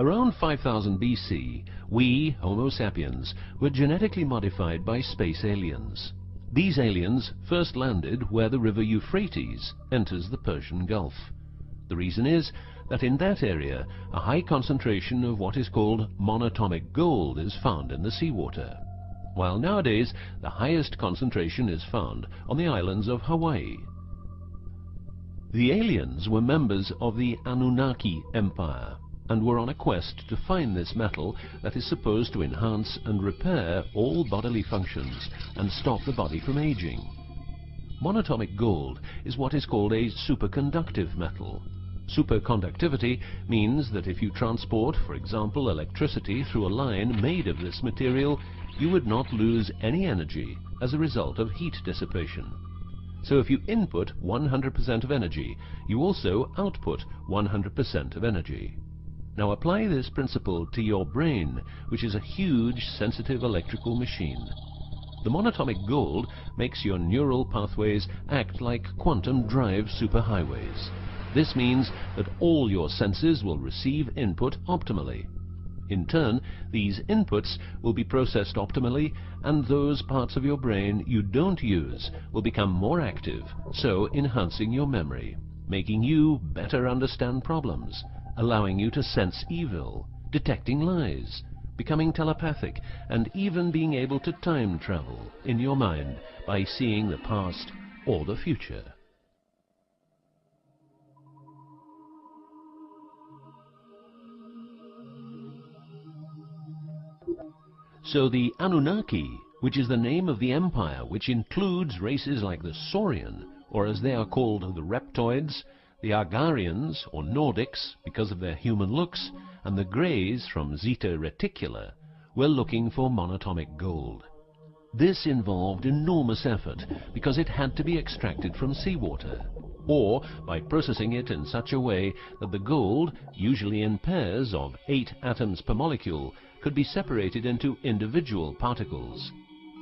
Around 5000 BC, we, Homo sapiens, were genetically modified by space aliens. These aliens first landed where the river Euphrates enters the Persian Gulf. The reason is that in that area, a high concentration of what is called monatomic gold is found in the seawater, while nowadays the highest concentration is found on the islands of Hawaii. The aliens were members of the Anunnaki Empire and were on a quest to find this metal that is supposed to enhance and repair all bodily functions and stop the body from aging. Monatomic gold is what is called a superconductive metal. Superconductivity means that if you transport, for example, electricity through a line made of this material, you would not lose any energy as a result of heat dissipation. So if you input 100% of energy, you also output 100% of energy. Now apply this principle to your brain, which is a huge, sensitive electrical machine. The monatomic gold makes your neural pathways act like quantum drive superhighways. This means that all your senses will receive input optimally. In turn, these inputs will be processed optimally, and those parts of your brain you don't use will become more active, so enhancing your memory, making you better understand problems, allowing you to sense evil, detecting lies, becoming telepathic, and even being able to time travel in your mind by seeing the past or the future. So the Anunnaki, which is the name of the empire which includes races like the Saurian, or as they are called the Reptoids, the Argarians, or Nordics, because of their human looks, and the Greys from Zeta Reticula, were looking for monatomic gold. This involved enormous effort because it had to be extracted from seawater, or by processing it in such a way that the gold, usually in pairs of 8 atoms per molecule, could be separated into individual particles.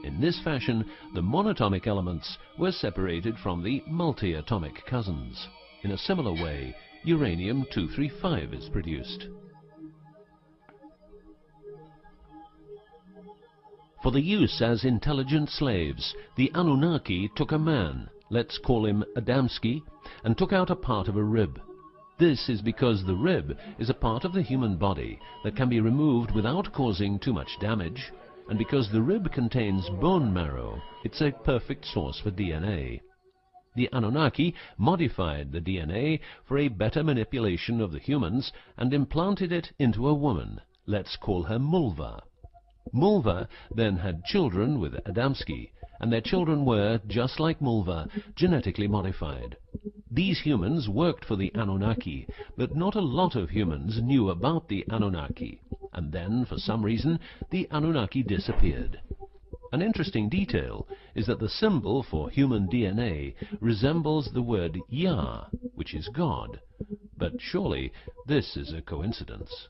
In this fashion, the monatomic elements were separated from the multi-atomic cousins. In a similar way, uranium-235 is produced. For the use as intelligent slaves, the Anunnaki took a man, let's call him Adamski, and took out a part of a rib. This is because the rib is a part of the human body that can be removed without causing too much damage, and because the rib contains bone marrow, it's a perfect source for DNA. The Anunnaki modified the DNA for a better manipulation of the humans and implanted it into a woman, let's call her Mulva. Mulva then had children with Adamski, and their children were, just like Mulva, genetically modified. These humans worked for the Anunnaki, but not a lot of humans knew about the Anunnaki, and then, for some reason, the Anunnaki disappeared. An interesting detail is that the symbol for human DNA resembles the word Yah, which is God, but surely this is a coincidence.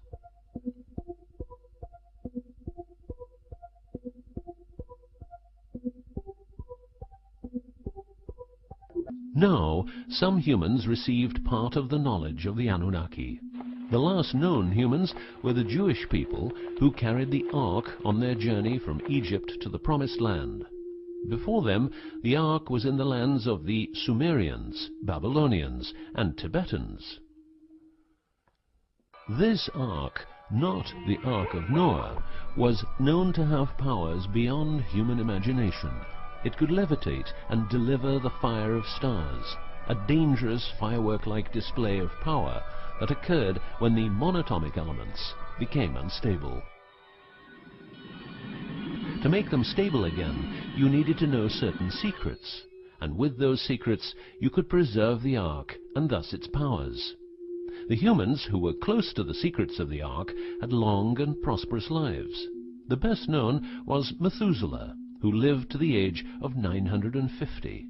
Now, some humans received part of the knowledge of the Anunnaki. The last known humans were the Jewish people who carried the Ark on their journey from Egypt to the Promised Land. Before them, the Ark was in the lands of the Sumerians, Babylonians, and Tibetans. This Ark, not the Ark of Noah, was known to have powers beyond human imagination. It could levitate and deliver the fire of stars, a dangerous firework-like display of power that occurred when the monatomic elements became unstable. To make them stable again, you needed to know certain secrets, and with those secrets you could preserve the Ark and thus its powers. The humans who were close to the secrets of the Ark had long and prosperous lives. The best known was Methuselah, who lived to the age of 950.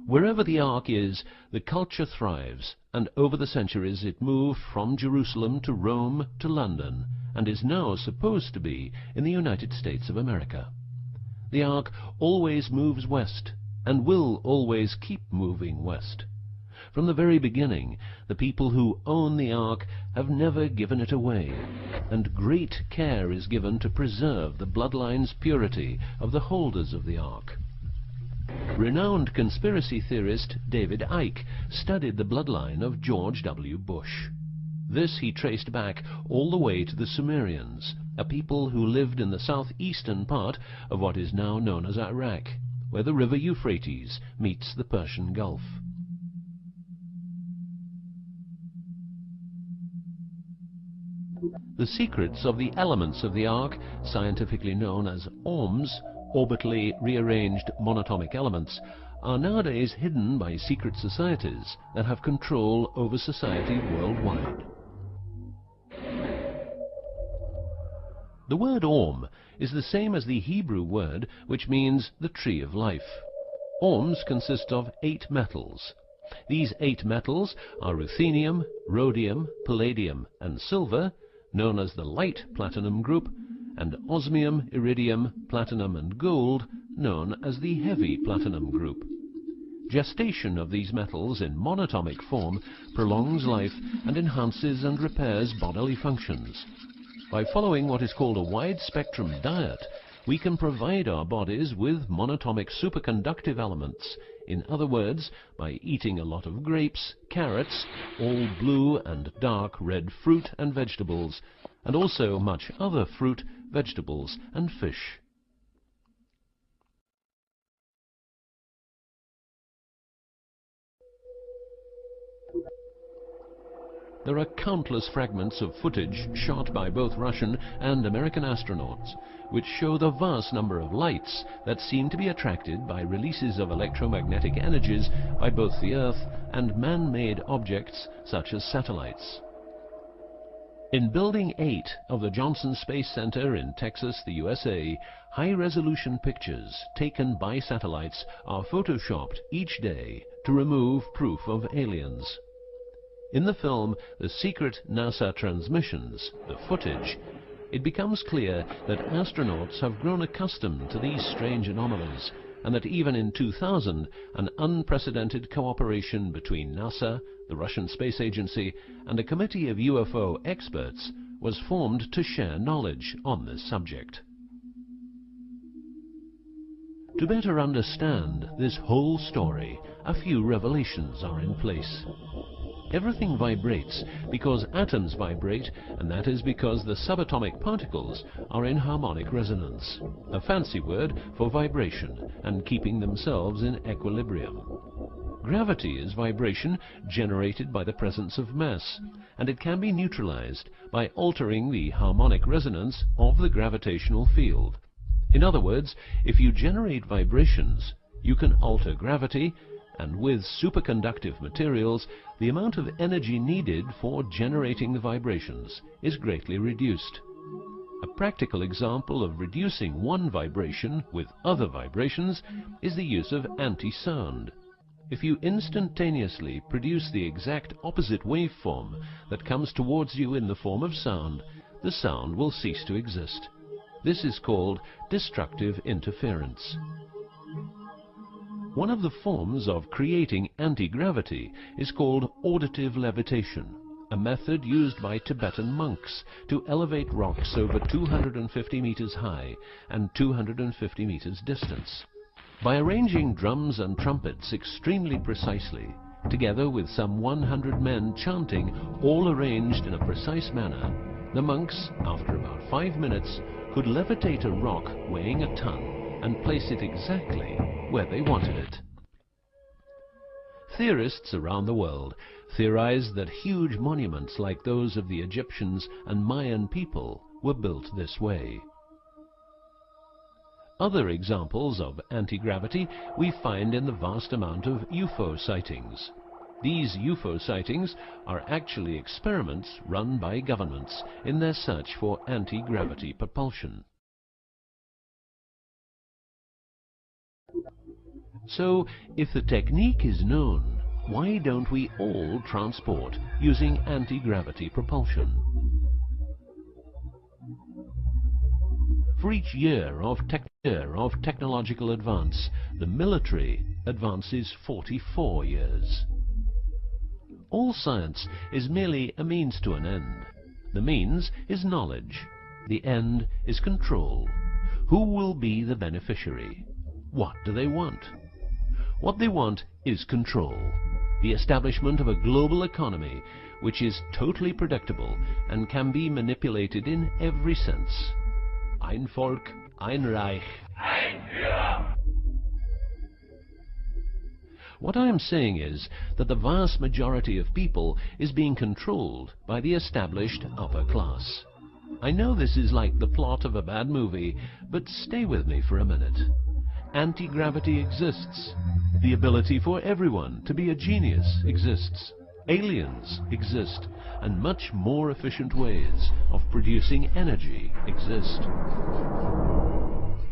Wherever the Ark is, the culture thrives, and over the centuries it moved from Jerusalem to Rome to London, and is now supposed to be in the United States of America. The Ark always moves west, and will always keep moving west. From the very beginning, the people who own the Ark have never given it away, and great care is given to preserve the bloodline's purity of the holders of the Ark. Renowned conspiracy theorist David Icke studied the bloodline of George W. Bush. This he traced back all the way to the Sumerians, a people who lived in the southeastern part of what is now known as Iraq, where the river Euphrates meets the Persian Gulf. The secrets of the elements of the Ark, scientifically known as ORMs, orbitally rearranged monatomic elements, are nowadays hidden by secret societies that have control over society worldwide. The word ORM is the same as the Hebrew word which means the tree of life. ORMs consist of 8 metals. These 8 metals are ruthenium, rhodium, palladium and silver, known as the light platinum group, and osmium, iridium, platinum and gold, known as the heavy platinum group. Gestation of these metals in monatomic form prolongs life and enhances and repairs bodily functions. By following what is called a wide-spectrum diet, we can provide our bodies with monatomic superconductive elements. In other words, by eating a lot of grapes, carrots, all blue and dark red fruit and vegetables, and also much other fruit, vegetables and fish. There are countless fragments of footage shot by both Russian and American astronauts, which show the vast number of lights that seem to be attracted by releases of electromagnetic energies by both the Earth and man-made objects such as satellites. In Building 8 of the Johnson Space Center in Texas, the USA, high-resolution pictures taken by satellites are photoshopped each day to remove proof of aliens. In the film The Secret NASA Transmissions, the footage, it becomes clear that astronauts have grown accustomed to these strange anomalies, and that even in 2000, an unprecedented cooperation between NASA, the Russian Space Agency, and a committee of UFO experts was formed to share knowledge on this subject. To better understand this whole story, a few revelations are in place. Everything vibrates because atoms vibrate, and that is because the subatomic particles are in harmonic resonance, a fancy word for vibration and keeping themselves in equilibrium. Gravity is vibration generated by the presence of mass, and it can be neutralized by altering the harmonic resonance of the gravitational field. In other words, if you generate vibrations, you can alter gravity, and with superconductive materials, the amount of energy needed for generating the vibrations is greatly reduced. A practical example of reducing one vibration with other vibrations is the use of anti-sound. If you instantaneously produce the exact opposite waveform that comes towards you in the form of sound, the sound will cease to exist. This is called destructive interference. One of the forms of creating anti-gravity is called auditive levitation, a method used by Tibetan monks to elevate rocks over 250 meters high and 250 meters distance. By arranging drums and trumpets extremely precisely, together with some 100 men chanting, all arranged in a precise manner, the monks, after about 5 minutes, could levitate a rock weighing a ton and place it exactly where they wanted it. Theorists around the world theorize that huge monuments like those of the Egyptians and Mayan people were built this way. Other examples of anti-gravity we find in the vast amount of UFO sightings. These UFO sightings are actually experiments run by governments in their search for anti-gravity propulsion. So, if the technique is known, why don't we all transport using anti-gravity propulsion? For each year of technological advance, the military advances 44 years. All science is merely a means to an end. The means is knowledge. The end is control. Who will be the beneficiary? What do they want? What they want is control. The establishment of a global economy which is totally predictable and can be manipulated in every sense. Ein Volk, ein Reich, ein Führer. What I am saying is that the vast majority of people is being controlled by the established upper class. I know this is like the plot of a bad movie, but stay with me for a minute. Anti-gravity exists. The ability for everyone to be a genius exists. Aliens exist, and much more efficient ways of producing energy exist.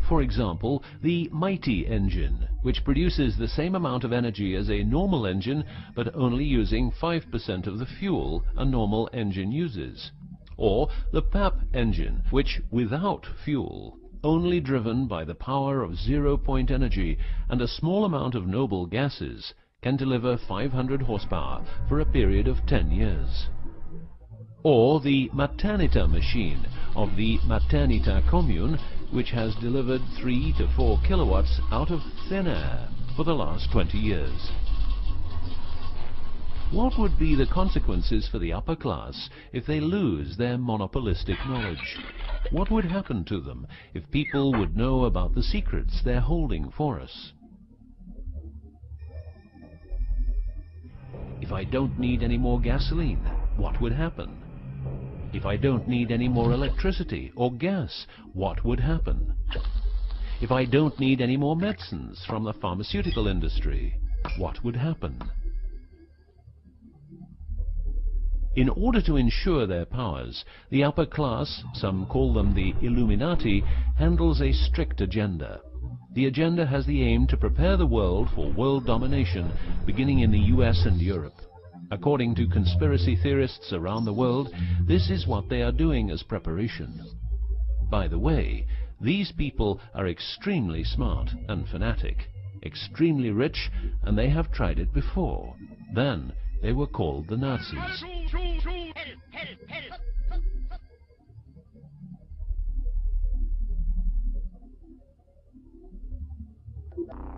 For example, the mighty engine, which produces the same amount of energy as a normal engine, but only using 5% of the fuel a normal engine uses. Or the PAP engine, which, without fuel, only driven by the power of zero-point energy and a small amount of noble gases, can deliver 500 horsepower for a period of 10 years. Or the Maternita machine of the Maternita commune, which has delivered 3 to 4 kilowatts out of thin air for the last 20 years. What would be the consequences for the upper class if they lose their monopolistic knowledge? What would happen to them if people would know about the secrets they're holding for us? If I don't need any more gasoline, what would happen? If I don't need any more electricity or gas, what would happen? If I don't need any more medicines from the pharmaceutical industry, what would happen? In order to ensure their powers, the upper class, some call them the Illuminati, handles a strict agenda. The agenda has the aim to prepare the world for world domination, beginning in the US and Europe. According to conspiracy theorists around the world, this is what they are doing as preparation. By the way, these people are extremely smart and fanatic, extremely rich, and they have tried it before. Then they were called the Nazis.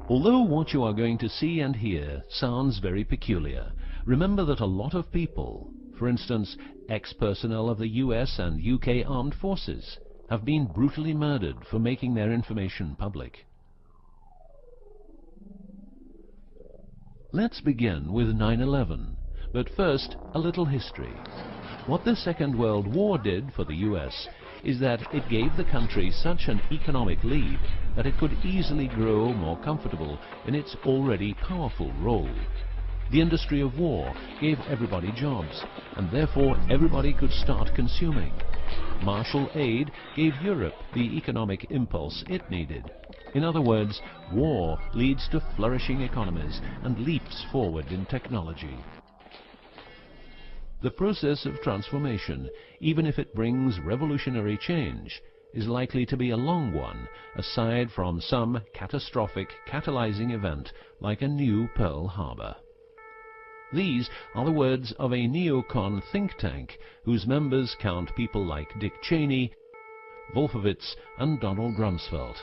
Although what you are going to see and hear sounds very peculiar, remember that a lot of people, for instance, ex-personnel of the US and UK armed forces, have been brutally murdered for making their information public. Let's begin with 9/11, but first a little history. What the Second World War did for the US is that it gave the country such an economic lead that it could easily grow more comfortable in its already powerful role. The industry of war gave everybody jobs, and therefore everybody could start consuming. Marshall aid gave Europe the economic impulse it needed. In other words, war leads to flourishing economies and leaps forward in technology. The process of transformation, even if it brings revolutionary change, is likely to be a long one, aside from some catastrophic catalyzing event like a new Pearl Harbor. These are the words of a neocon think tank whose members count people like Dick Cheney, Wolfowitz, and Donald Rumsfeld.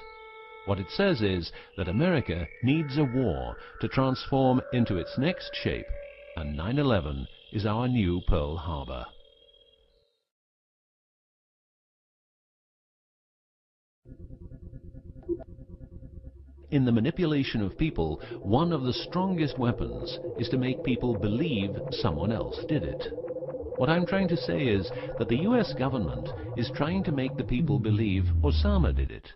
What it says is that America needs a war to transform into its next shape, and 9/11 is our new Pearl Harbor. In the manipulation of people, one of the strongest weapons is to make people believe someone else did it. What I'm trying to say is that the US government is trying to make the people believe Osama did it.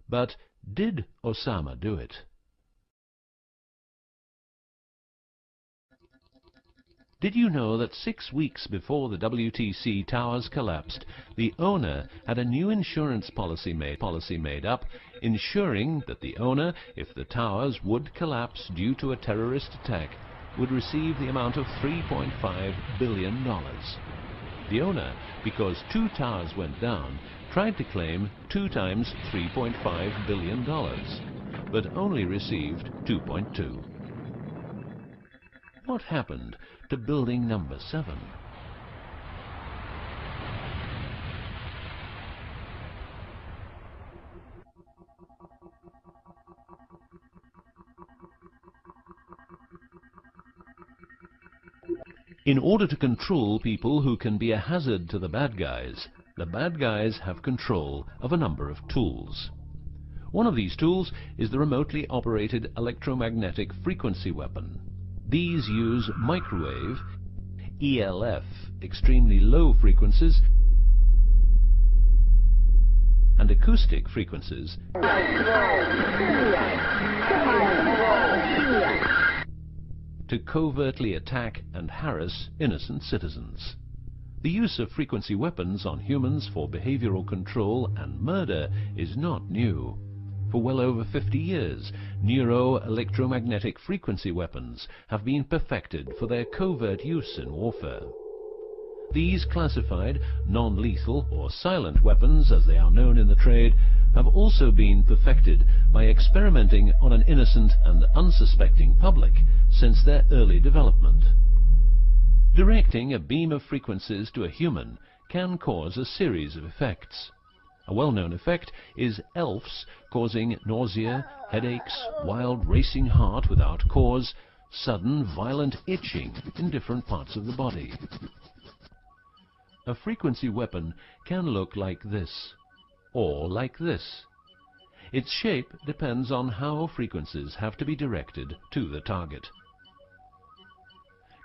But did Osama do it? Did you know that 6 weeks before the WTC towers collapsed, the owner had a new insurance policy made up, ensuring that the owner, if the towers would collapse due to a terrorist attack, would receive the amount of $3.5 billion. The owner, because 2 towers went down, tried to claim 2 times $3.5 billion, but only received 2.2. What happened to building number 7. In order to control people who can be a hazard to the bad guys have control of a number of tools. One of these tools is the remotely operated electromagnetic frequency weapon. These use microwave, ELF, extremely low frequencies, and acoustic frequencies to covertly attack and harass innocent citizens. The use of frequency weapons on humans for behavioral control and murder is not new. For well over 50 years, neuro-electromagnetic frequency weapons have been perfected for their covert use in warfare. These classified, non-lethal or silent weapons, as they are known in the trade, have also been perfected by experimenting on an innocent and unsuspecting public since their early development. Directing a beam of frequencies to a human can cause a series of effects. A well-known effect is ELFs causing nausea, headaches, wild racing heart without cause, sudden violent itching in different parts of the body. A frequency weapon can look like this, or like this. Its shape depends on how frequencies have to be directed to the target.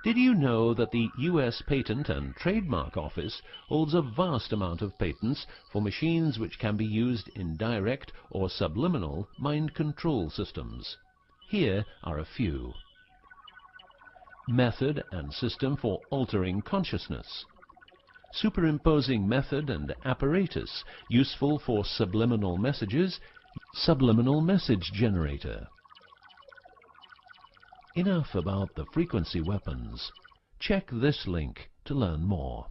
Did you know that the US Patent and Trademark Office holds a vast amount of patents for machines which can be used in direct or subliminal mind control systems? Here are a few. Method and system for altering consciousness. Superimposing method and apparatus useful for subliminal messages, subliminal message generator. Enough about the frequency weapons. Check this link to learn more.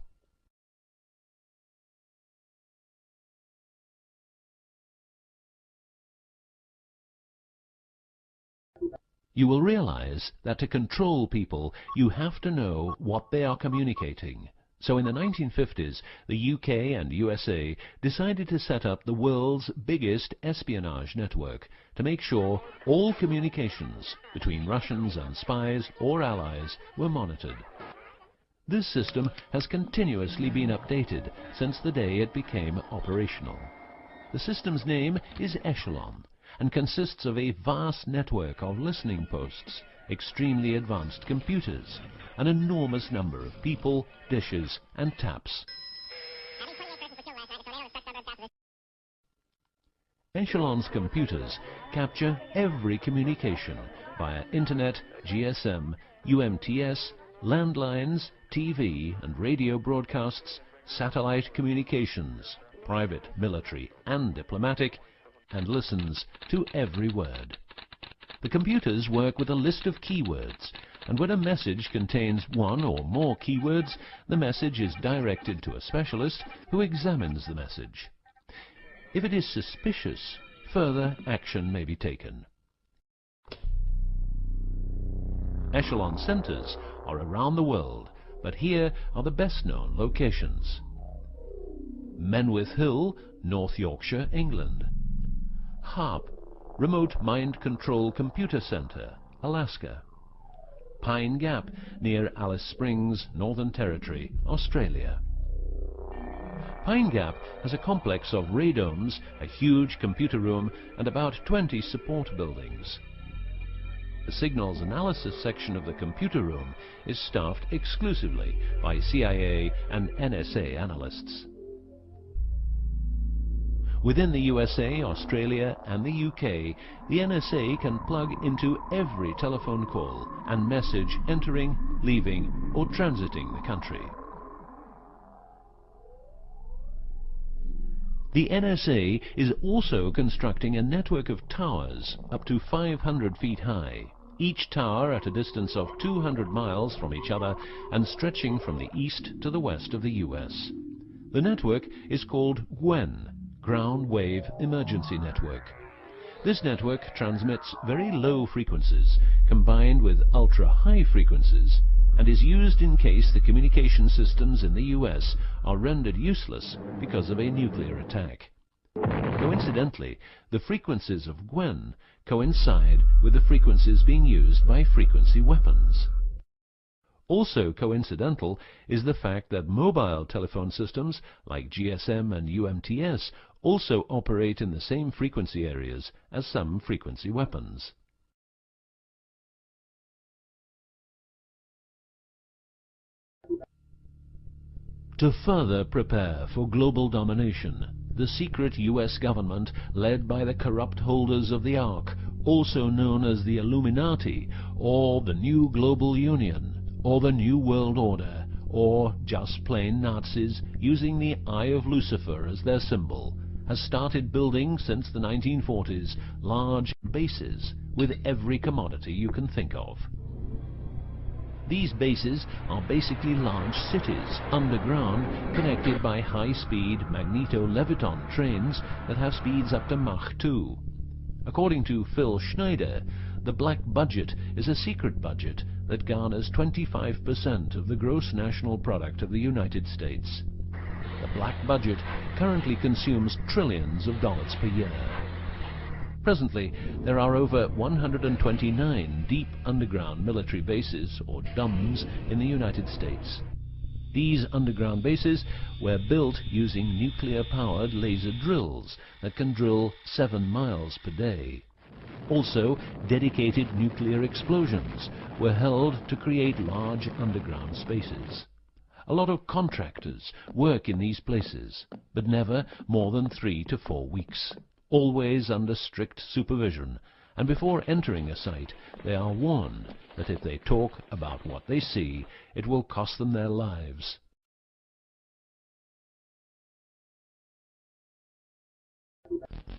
You will realize that to control people, you have to know what they are communicating. So in the 1950s, the UK and USA decided to set up the world's biggest espionage network to make sure all communications between Russians and spies or allies were monitored. This system has continuously been updated since the day it became operational. The system's name is Echelon and consists of a vast network of listening posts, extremely advanced computers, an enormous number of people, dishes, and taps. Echelon's computers capture every communication via internet, GSM, UMTS, landlines, TV and radio broadcasts, satellite communications, private, military, and diplomatic, and listens to every word. The computers work with a list of keywords, and when a message contains one or more keywords, the message is directed to a specialist who examines the message. If it is suspicious, further action may be taken. Echelon centers are around the world, but here are the best-known locations. Menwith Hill, North Yorkshire, England. HARP, Remote Mind Control Computer Center, Alaska. Pine Gap, near Alice Springs, Northern Territory, Australia. Pine Gap has a complex of radomes, a huge computer room, and about 20 support buildings. The signals analysis section of the computer room is staffed exclusively by CIA and NSA analysts. Within the USA, Australia and the UK, the NSA can plug into every telephone call and message entering, leaving or transiting the country. The NSA is also constructing a network of towers up to 500 feet high, each tower at a distance of 200 miles from each other and stretching from the east to the west of the US. The network is called GWEN, Ground Wave Emergency Network. This network transmits very low frequencies combined with ultra-high frequencies and is used in case the communication systems in the US are rendered useless because of a nuclear attack. Coincidentally, the frequencies of Gwen coincide with the frequencies being used by frequency weapons. Also coincidental is the fact that mobile telephone systems like GSM and UMTS also operate in the same frequency areas as some frequency weapons. To further prepare for global domination, the secret US government, led by the corrupt holders of the Ark, also known as the Illuminati, or the New Global Union, or the New World Order, or just plain Nazis using the Eye of Lucifer as their symbol, has started building since the 1940s large bases with every commodity you can think of. These bases are basically large cities underground, connected by high-speed magneto-leviton trains that have speeds up to Mach 2. According to Phil Schneider, the black budget is a secret budget that garners 25% of the gross national product of the United States. The black budget currently consumes trillions of dollars per year. Presently, there are over 129 deep underground military bases, or DUMBs, in the United States. These underground bases were built using nuclear-powered laser drills that can drill 7 miles per day. Also, dedicated nuclear explosions were held to create large underground spaces. A lot of contractors work in these places, but never more than 3 to 4 weeks. Always under strict supervision, and before entering a site, they are warned that if they talk about what they see, it will cost them their lives.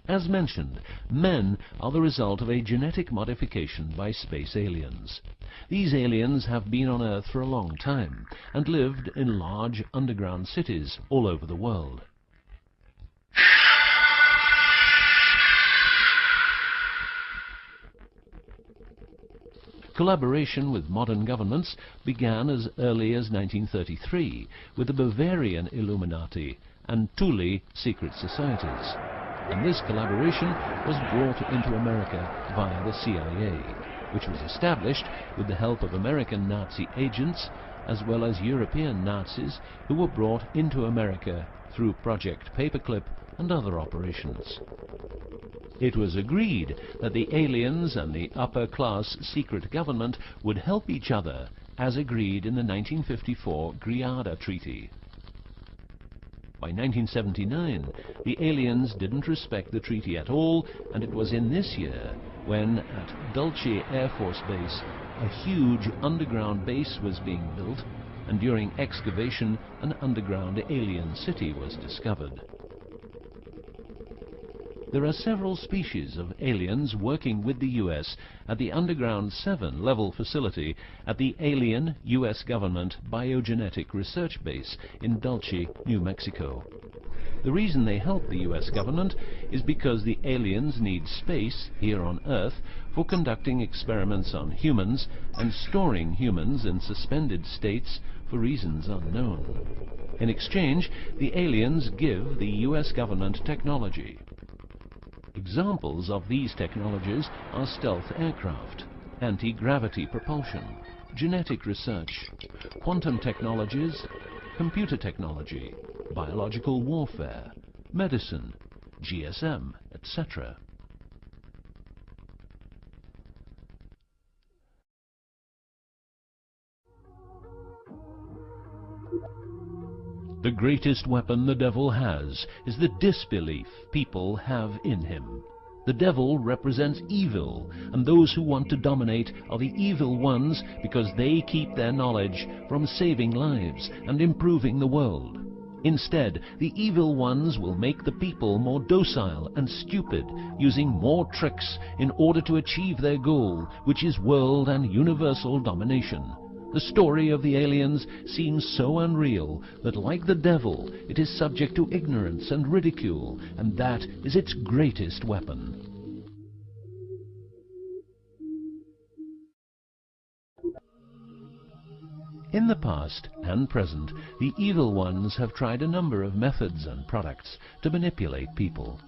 As mentioned, men are the result of a genetic modification by space aliens. These aliens have been on Earth for a long time, and lived in large underground cities all over the world. Collaboration with modern governments began as early as 1933 with the Bavarian Illuminati and Thule secret societies, and this collaboration was brought into America via the CIA, which was established with the help of American Nazi agents as well as European Nazis who were brought into America through Project Paperclip and other operations. It was agreed that the aliens and the upper-class secret government would help each other, as agreed in the 1954 Greada Treaty. By 1979, the aliens didn't respect the treaty at all, and it was in this year when, at Dulce Air Force Base, a huge underground base was being built, and during excavation, an underground alien city was discovered. There are several species of aliens working with the US at the Underground 7 level facility at the Alien US Government Biogenetic Research Base in Dulce, New Mexico. The reason they help the US government is because the aliens need space here on Earth for conducting experiments on humans and storing humans in suspended states for reasons unknown. In exchange, the aliens give the US government technology. Examples of these technologies are stealth aircraft, anti-gravity propulsion, genetic research, quantum technologies, computer technology, biological warfare, medicine, GSM, etc. The greatest weapon the devil has is the disbelief people have in him. The devil represents evil, and those who want to dominate are the evil ones because they keep their knowledge from saving lives and improving the world. Instead, the evil ones will make the people more docile and stupid, using more tricks in order to achieve their goal, which is world and universal domination. The story of the aliens seems so unreal that, like the devil, it is subject to ignorance and ridicule, and that is its greatest weapon. In the past and present, the evil ones have tried a number of methods and products to manipulate people.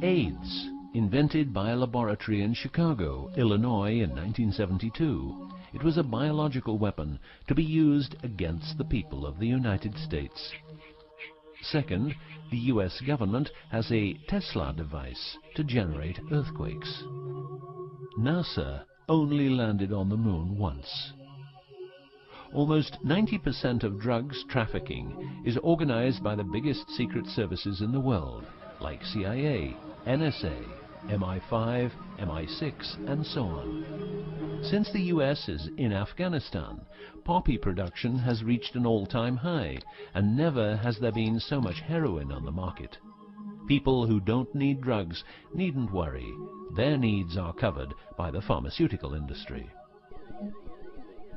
AIDS, invented by a laboratory in Chicago, Illinois in 1972. It was a biological weapon to be used against the people of the United States. Second, the US government has a Tesla device to generate earthquakes. NASA only landed on the moon once. Almost 90% of drugs trafficking is organized by the biggest secret services in the world, like CIA, NSA, MI5, MI6, and so on. Since the US is in Afghanistan, poppy production has reached an all-time high, and never has there been so much heroin on the market. People who don't need drugs needn't worry. Their needs are covered by the pharmaceutical industry.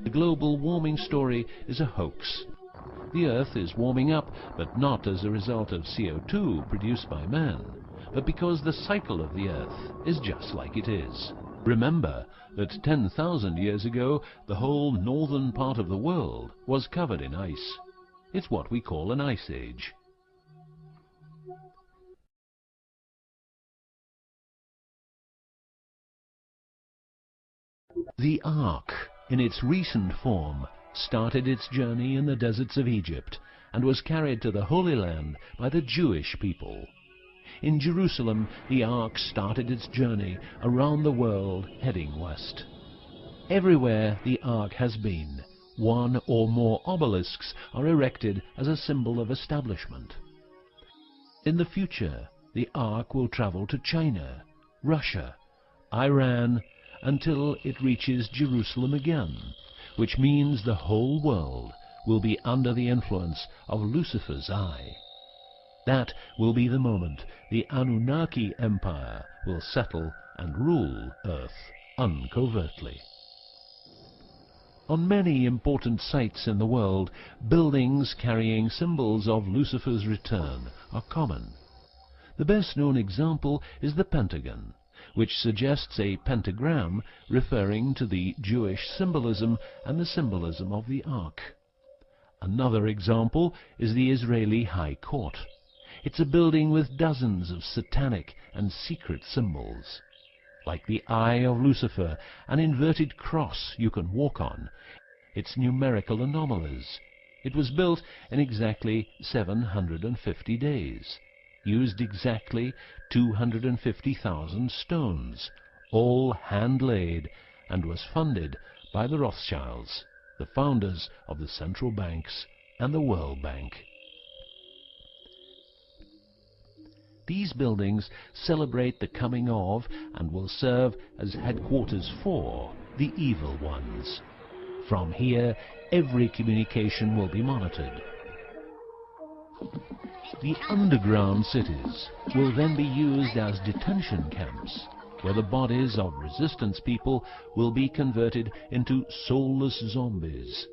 The global warming story is a hoax. The Earth is warming up, but not as a result of CO2 produced by man, but because the cycle of the Earth is just like it is. Remember that 10,000 years ago, the whole northern part of the world was covered in ice. It's what we call an ice age. The Ark, in its recent form, started its journey in the deserts of Egypt and was carried to the Holy Land by the Jewish people. In Jerusalem, the Ark started its journey around the world, heading west. Everywhere the Ark has been, one or more obelisks are erected as a symbol of establishment. In the future, the Ark will travel to China, Russia, Iran, until it reaches Jerusalem again, which means the whole world will be under the influence of Lucifer's eye. That will be the moment the Anunnaki Empire will settle and rule Earth uncovertly. On many important sites in the world, buildings carrying symbols of Lucifer's return are common. The best-known example is the Pentagon, which suggests a pentagram referring to the Jewish symbolism and the symbolism of the Ark. Another example is the Israeli High Court. It's a building with dozens of satanic and secret symbols. Like the eye of Lucifer, an inverted cross you can walk on. Its numerical anomalies. It was built in exactly 750 days. Used exactly 250,000 stones, all hand-laid, and was funded by the Rothschilds, the founders of the central banks and the World Bank. These buildings celebrate the coming of and will serve as headquarters for the evil ones. From here, every communication will be monitored. The underground cities will then be used as detention camps, where the bodies of resistance people will be converted into soulless zombies.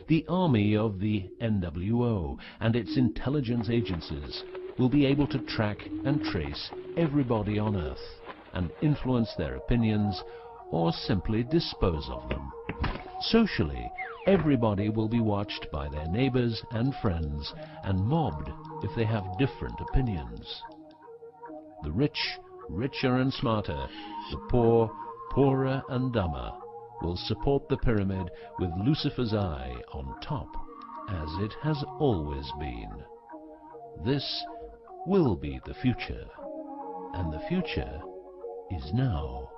The army of the NWO and its intelligence agencies will be able to track and trace everybody on Earth and influence their opinions or simply dispose of them. Socially, everybody will be watched by their neighbors and friends and mobbed if they have different opinions. The rich, richer and smarter, the poor, poorer and dumber, will support the pyramid with Lucifer's eye on top, as it has always been. This will be the future, and the future is now.